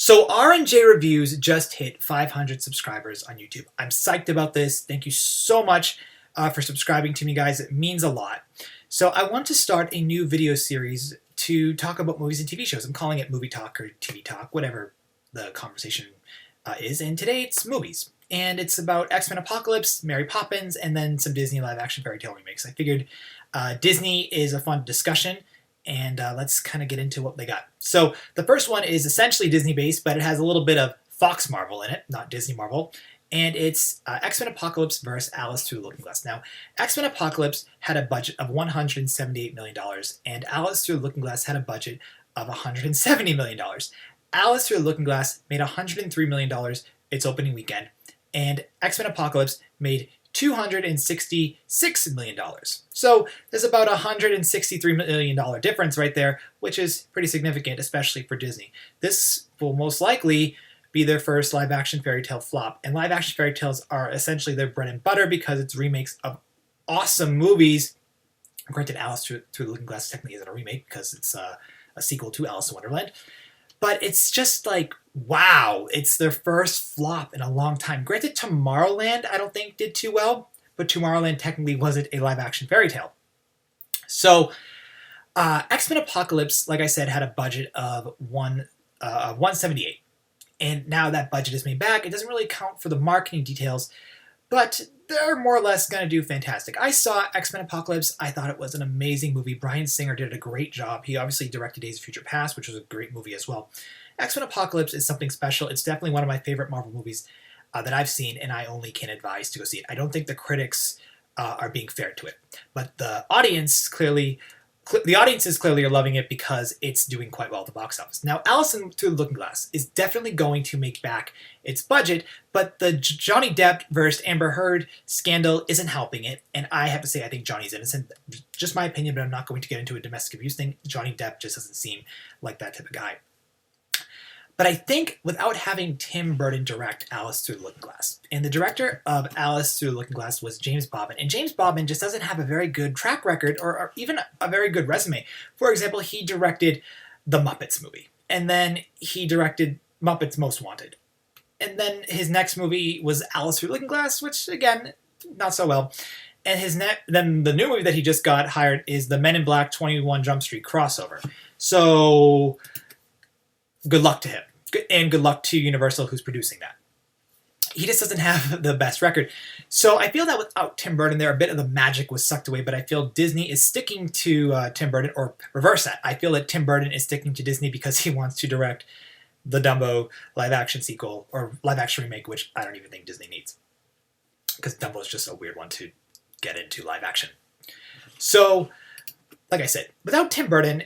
So R&J Reviews just hit 500 subscribers on YouTube. I'm psyched about this. Thank you so much for subscribing to me, guys. It means a lot. So I want to start a new video series to talk about movies and TV shows. I'm calling it Movie Talk or TV Talk, whatever the conversation is. And today it's movies. And it's about X-Men Apocalypse, Mary Poppins, and then some Disney live-action fairy tale remakes. I figured Disney is a fun discussion, and let's kind of get into what they got. So the first one is essentially Disney-based, but it has a little bit of Fox Marvel in it, not Disney Marvel, and it's X-Men Apocalypse versus Alice Through the Looking Glass. Now, X-Men Apocalypse had a budget of $178 million, and Alice Through the Looking Glass had a budget of $170 million. Alice Through the Looking Glass made $103 million its opening weekend, and X-Men Apocalypse made $266 million. So there's about a $163 million difference right there, which is pretty significant, especially for Disney. This will most likely be their first live-action fairy tale flop, and live-action fairy tales are essentially their bread and butter because it's remakes of awesome movies. Granted, Alice Through the Looking Glass technically isn't a remake because it's a sequel to Alice in Wonderland. But it's just like, wow, it's their first flop in a long time. Granted, Tomorrowland, I don't think, did too well, but Tomorrowland technically wasn't a live-action fairy tale. So, X-Men Apocalypse, like I said, had a budget of $178. And now that budget is made back. It doesn't really count for the marketing details, but they're more or less going to do fantastic. I saw X-Men Apocalypse. I thought it was an amazing movie. Bryan Singer did a great job. He obviously directed Days of Future Past, which was a great movie as well. X-Men Apocalypse is something special. It's definitely one of my favorite Marvel movies that I've seen, and I only can advise to go see it. I don't think the critics are being fair to it, but the audience the audiences clearly are loving it because it's doing quite well at the box office. Now, Alice Through the Looking Glass is definitely going to make back its budget, but the Johnny Depp versus Amber Heard scandal isn't helping it, and I have to say I think Johnny's innocent. Just my opinion, but I'm not going to get into a domestic abuse thing. Johnny Depp just doesn't seem like that type of guy. But I think without having Tim Burton direct Alice Through the Looking Glass, and the director of Alice Through the Looking Glass was James Bobin, and James Bobin just doesn't have a very good track record or even a very good resume. For example, he directed the Muppets movie, and then he directed Muppets Most Wanted. And then his next movie was Alice Through the Looking Glass, which, again, not so well. And then the new movie that he just got hired is the Men in Black 21 Jump Street crossover. So good luck to him. And good luck to Universal, who's producing that. He just doesn't have the best record. So I feel that without Tim Burton there, a bit of the magic was sucked away, but I feel Disney is sticking to Tim Burton, or reverse that. I feel that Tim Burton is sticking to Disney because he wants to direct the Dumbo live-action sequel, or live-action remake, which I don't even think Disney needs. Because Dumbo is just a weird one to get into live-action. So, like I said, without Tim Burton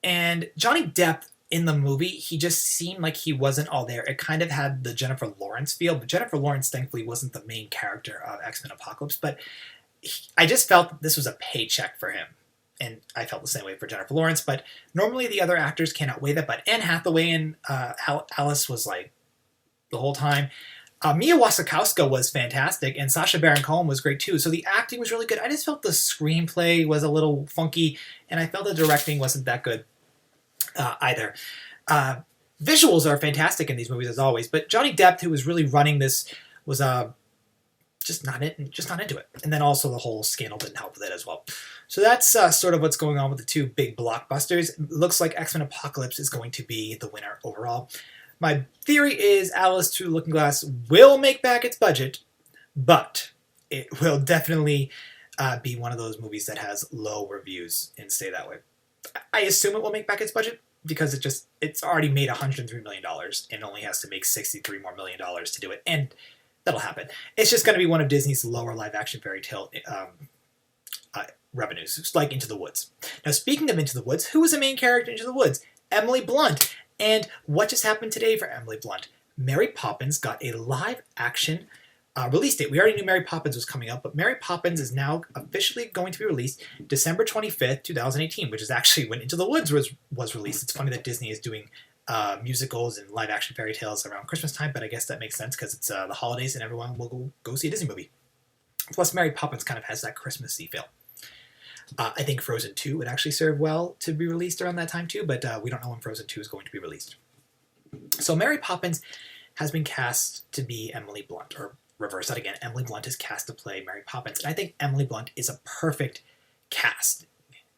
and Johnny Depp in the movie, he just seemed like he wasn't all there. It kind of had the Jennifer Lawrence feel, but Jennifer Lawrence thankfully wasn't the main character of X-Men Apocalypse, but I just felt that this was a paycheck for him. And I felt the same way for Jennifer Lawrence, but normally the other actors can't outweigh that, but Anne Hathaway and Alice was like the whole time. Mia Wasikowska was fantastic, and Sacha Baron Cohen was great too, so the acting was really good. I just felt the screenplay was a little funky, and I felt the directing wasn't that good. Either. Visuals are fantastic in these movies as always, but Johnny Depp, who was really running this, was just not into it. And then also the whole scandal didn't help with it as well. So that's sort of what's going on with the two big blockbusters. It looks like X-Men Apocalypse is going to be the winner overall. My theory is Alice Through the Looking Glass will make back its budget, but it will definitely be one of those movies that has low reviews and stay that way. I assume it will make back its budget because it's already made $103 million and only has to make $63 more million to do it, and that'll happen. It's just going to be one of Disney's lower live-action fairy tale revenues. It's like Into the Woods. Now, speaking of Into the Woods, who was the main character in Into the Woods? Emily Blunt. And what just happened today for Emily Blunt? Mary Poppins got a live-action release date. We already knew Mary Poppins was coming up, but Mary Poppins is now officially going to be released December 25th, 2018, which is actually when Into the Woods was released. It's funny that Disney is doing musicals and live-action fairy tales around Christmas time, but I guess that makes sense because it's the holidays and everyone will go see a Disney movie. Plus, Mary Poppins kind of has that Christmassy feel. I think Frozen 2 would actually serve well to be released around that time too, but we don't know when Frozen 2 is going to be released. So Mary Poppins has been cast to be Emily Blunt, or reverse that again. Emily Blunt is cast to play Mary Poppins, and I think Emily Blunt is a perfect cast.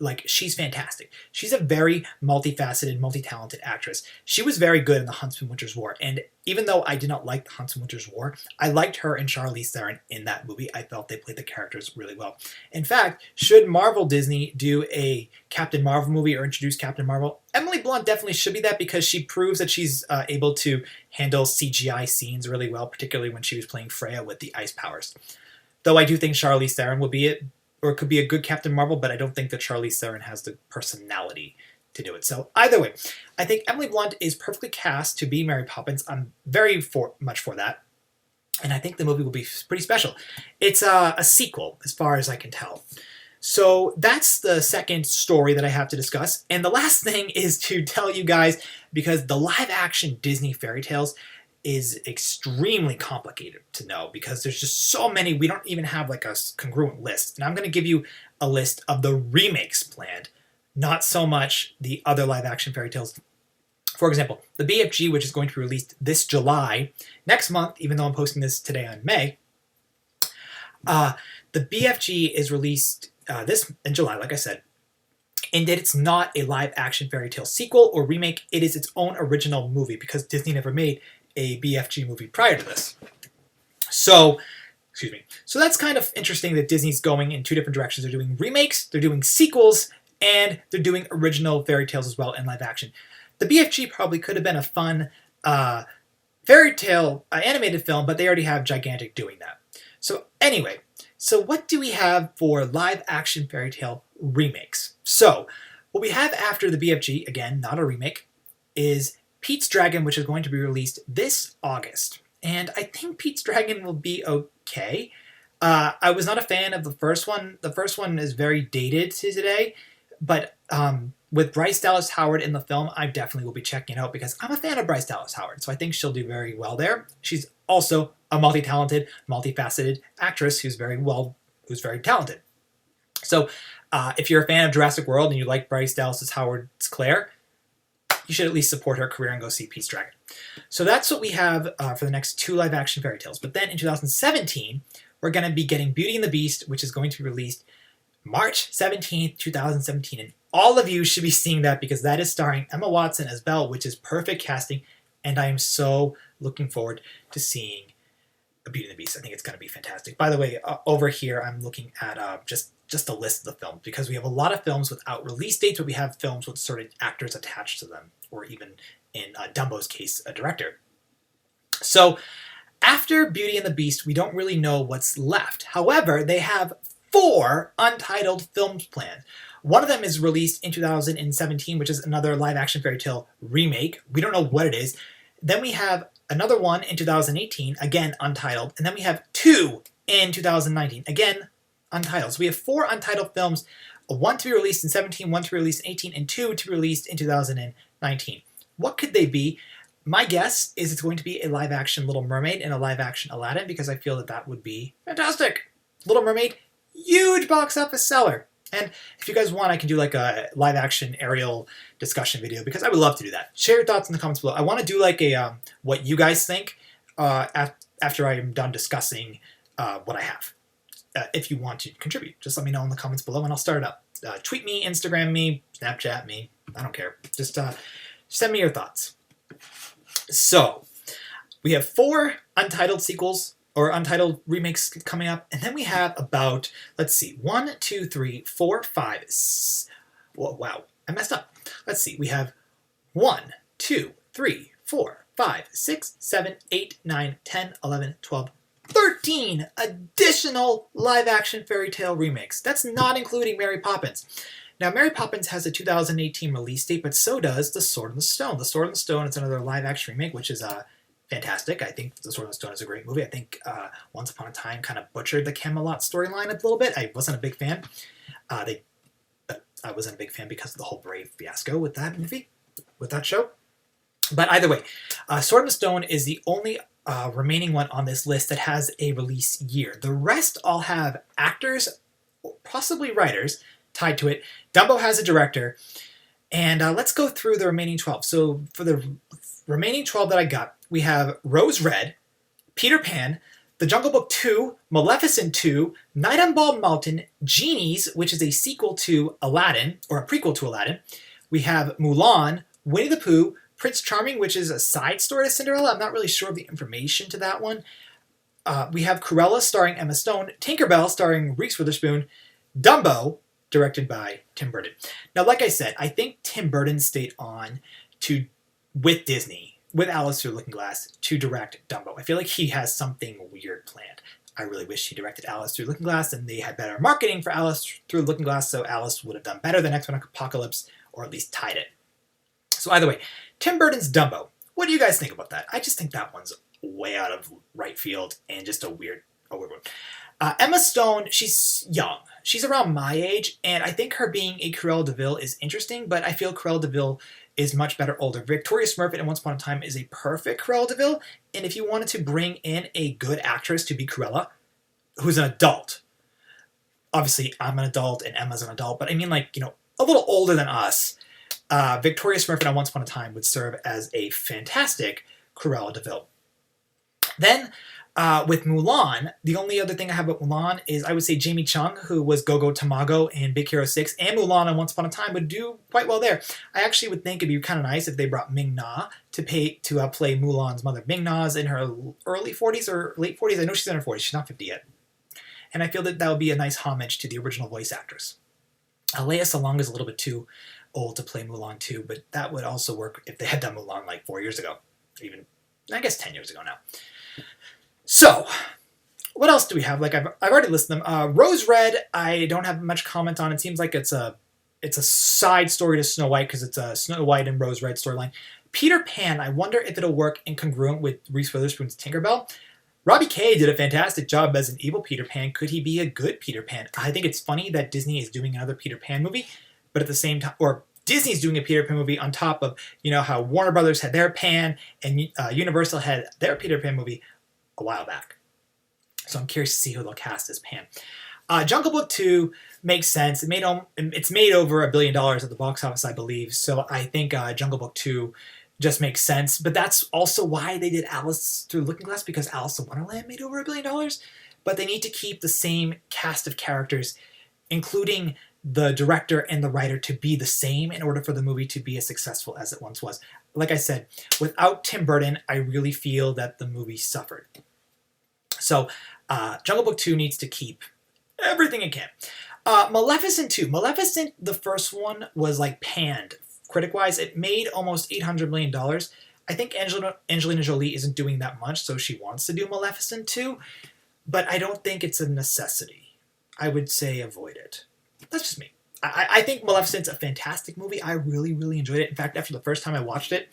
Like, she's fantastic. She's a very multifaceted, multi-talented actress. She was very good in The Huntsman Winter's War, and even though I did not like The Huntsman Winter's War, I liked her and Charlize Theron in that movie. I felt they played the characters really well. In fact, should Marvel Disney do a Captain Marvel movie or introduce Captain Marvel, Emily Blunt definitely should be that, because she proves that she's able to handle CGI scenes really well, particularly when she was playing Freya with the ice powers. Though I do think Charlize Theron will be it, or could be a good Captain Marvel, but I don't think that Charlize Theron has the personality to do it. So either way, I think Emily Blunt is perfectly cast to be Mary Poppins. I'm very much for that. And I think the movie will be pretty special. It's a sequel, as far as I can tell. So that's the second story that I have to discuss. And the last thing is to tell you guys, because the live-action Disney fairy tales is extremely complicated to know, because there's just so many. We don't even have like a congruent list. And I'm going to give you a list of the remakes planned, not so much the other live-action fairy tales. For example, the BFG, which is going to be released this July, next month, even though I'm posting this today on May, the BFG is released this in July, like I said, and that it's not a live-action fairy tale sequel or remake. It is its own original movie, because Disney never made a BFG movie prior to this. So that's kind of interesting that Disney's going in two different directions. They're doing remakes, they're doing sequels, and they're doing original fairy tales as well in live action. The BFG probably could have been a fun fairy tale animated film, but they already have Gigantic doing that. So anyway, so what do we have for live action fairy tale remakes? So what we have after the BFG, again, not a remake, is Pete's Dragon, which is going to be released this August. And I think Pete's Dragon will be okay. I was not a fan of the first one. The first one is very dated to today. But with Bryce Dallas Howard in the film, I definitely will be checking it out, because I'm a fan of Bryce Dallas Howard. So I think she'll do very well there. She's also a multi-talented, multifaceted actress who's very talented. So if you're a fan of Jurassic World and you like Bryce Dallas Howard's Claire, you should at least support her career and go see Pete's Dragon. So that's what we have for the next two live-action fairy tales. But then in 2017, we're going to be getting Beauty and the Beast, which is going to be released March 17th, 2017. And all of you should be seeing that, because that is starring Emma Watson as Belle, which is perfect casting. And I am so looking forward to seeing Beauty and the Beast. I think it's going to be fantastic. By the way, over here, I'm looking at just a list of the films, because we have a lot of films without release dates, but we have films with certain actors attached to them, or even in Dumbo's case, a director. So after Beauty and the Beast, we don't really know what's left. However, they have 4 untitled films planned. One of them is released in 2017, which is another live-action fairy tale remake. We don't know what it is. Then we have another one in 2018, again untitled, and then we have 2 in 2019, again untitled. So we have 4 untitled films, 1 to be released in 17, 1 to be released in 18, and 2 to be released in 2019. What could they be? My guess is it's going to be a live-action Little Mermaid and a live-action Aladdin, because I feel that that would be fantastic. Little Mermaid, huge box office seller. And if you guys want, I can do like a live-action Ariel discussion video, because I would love to do that. Share your thoughts in the comments below. I want to do like a what you guys think after I am done discussing what I have. If you want to contribute, just let me know in the comments below, and I'll start it up. Tweet me, Instagram me, Snapchat me. I don't care. Just send me your thoughts. So we have 4 untitled sequels or untitled remakes coming up, and then we have about, let's see, 1, 2, 3, 4, 5. Wow, I messed up. Let's see. We have 1, 2, 3, 4, 5, 6, 7, 8, 9, 10, 11, 12, 13 additional live-action fairy tale remakes. That's not including Mary Poppins. Now, Mary Poppins has a 2018 release date, but so does The Sword and the Stone. The Sword and the Stone is another live-action remake, which is fantastic. I think The Sword and the Stone is a great movie. I think Once Upon a Time kind of butchered the Camelot storyline a little bit. I wasn't a big fan. I wasn't a big fan because of the whole Brave fiasco with that movie, with that show. But either way, Sword and the Stone is the only remaining one on this list that has a release year. The rest all have actors, possibly writers, tied to it. Dumbo has a director. And let's go through the remaining 12. So for the remaining 12 that I got, we have Rose Red, Peter Pan, The Jungle Book 2, Maleficent 2, Night on Bald Mountain, Genies, which is a sequel to Aladdin, or a prequel to Aladdin. We have Mulan, Winnie the Pooh, Prince Charming, which is a side story to Cinderella. I'm not really sure of the information to that one. We have Cruella starring Emma Stone, Tinkerbell starring Reese Witherspoon, Dumbo, directed by Tim Burton. Now, like I said, I think Tim Burton stayed on with Disney, with Alice Through the Looking Glass, to direct Dumbo. I feel like he has something weird planned. I really wish he directed Alice Through the Looking Glass, and they had better marketing for Alice Through the Looking Glass, so Alice would have done better than X-Men Apocalypse, or at least tied it. So either way, Tim Burton's Dumbo. What do you guys think about that? I just think that one's way out of right field and just a weird one. Emma Stone, she's young. She's around my age, and I think her being a Cruella de Vil is interesting, but I feel Cruella de Vil is much better older. Victoria Smurfit in Once Upon a Time is a perfect Cruella de Vil, and if you wanted to bring in a good actress to be Cruella, who's an adult, obviously I'm an adult and Emma's an adult, but I mean like, a little older than us, Victoria Smurfit on Once Upon a Time would serve as a fantastic Cruella de Vil. Then, with Mulan, the only other thing I have about Mulan is I would say Jamie Chung, who was Gogo Tamago in Big Hero 6, and Mulan on Once Upon a Time would do quite well there. I actually would think it'd be kind of nice if they brought Ming Na to play Mulan's mother. Ming Na's in her early 40s or late 40s. I know she's in her 40s. She's not 50 yet. And I feel that would be a nice homage to the original voice actress. Lea Salong is a little bit too old to play Mulan too, but that would also work if they had done Mulan like 4 years ago. Even, I guess 10 years ago now. So, what else do we have? Like I've already listed them. Rose Red, I don't have much comment on. It seems like it's a side story to Snow White because it's a Snow White and Rose Red storyline. Peter Pan, I wonder if it'll work incongruent with Reese Witherspoon's Tinkerbell. Robbie Kay did a fantastic job as an evil Peter Pan. Could he be a good Peter Pan? I think it's funny that Disney is doing another Peter Pan movie, but at the same time, or Disney's doing a Peter Pan movie on top of, how Warner Brothers had their Pan and Universal had their Peter Pan movie a while back. So I'm curious to see who they'll cast as Pan. Jungle Book 2 makes sense. It's made over $1 billion at the box office, I believe. So I think Jungle Book 2 just makes sense. But that's also why they did Alice Through the Looking Glass, because Alice in Wonderland made over $1 billion. But they need to keep the same cast of characters, including the director and the writer, to be the same in order for the movie to be as successful as it once was. Like I said, without Tim Burton, I really feel that the movie suffered. So, Jungle Book 2 needs to keep everything it can. Maleficent 2. Maleficent, the first one, was like panned critic-wise. It made almost $800 million. I think Angelina Jolie isn't doing that much, so she wants to do Maleficent 2, but I don't think it's a necessity. I would say avoid it. That's just me. I think Maleficent's a fantastic movie. I really, really enjoyed it. In fact, after the first time I watched it,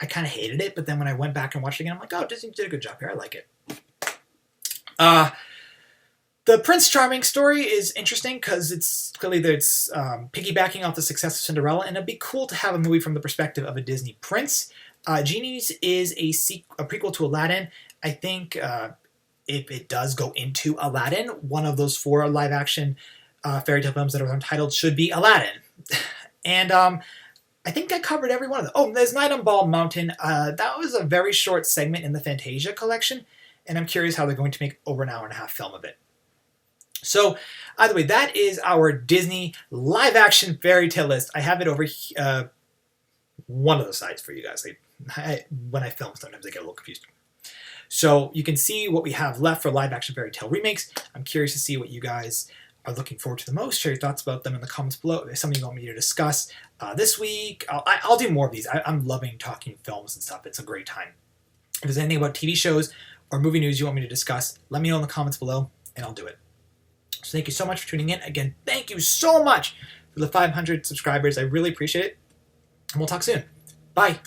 I kind of hated it, but then when I went back and watched it again, I'm like, oh, Disney did a good job here. I like it. The Prince Charming story is interesting because it's clearly piggybacking off the success of Cinderella, and it'd be cool to have a movie from the perspective of a Disney prince. Genies is a prequel to Aladdin. I think if it does go into Aladdin, one of those 4 live-action fairy tale films that are untitled should be Aladdin. And I think I covered every one of them. Oh, there's Night on Bald Mountain. That was a very short segment in the Fantasia collection, and I'm curious how they're going to make over an hour and a half film of it. So, either way, that is our Disney live-action fairy tale list. I have it over one of the sides for you guys. When I film, sometimes I get a little confused. So, you can see what we have left for live-action fairy tale remakes. I'm curious to see what you guys are looking forward to the most. Share your thoughts about them in the comments below. If there's something you want me to discuss this week, I'll do more of these. I'm loving talking films and stuff. It's a great time. If there's anything about TV shows or movie news you want me to discuss, let me know in the comments below, and I'll do it. So thank you so much for tuning in. Again, thank you so much for the 500 subscribers. I really appreciate it. And we'll talk soon. Bye.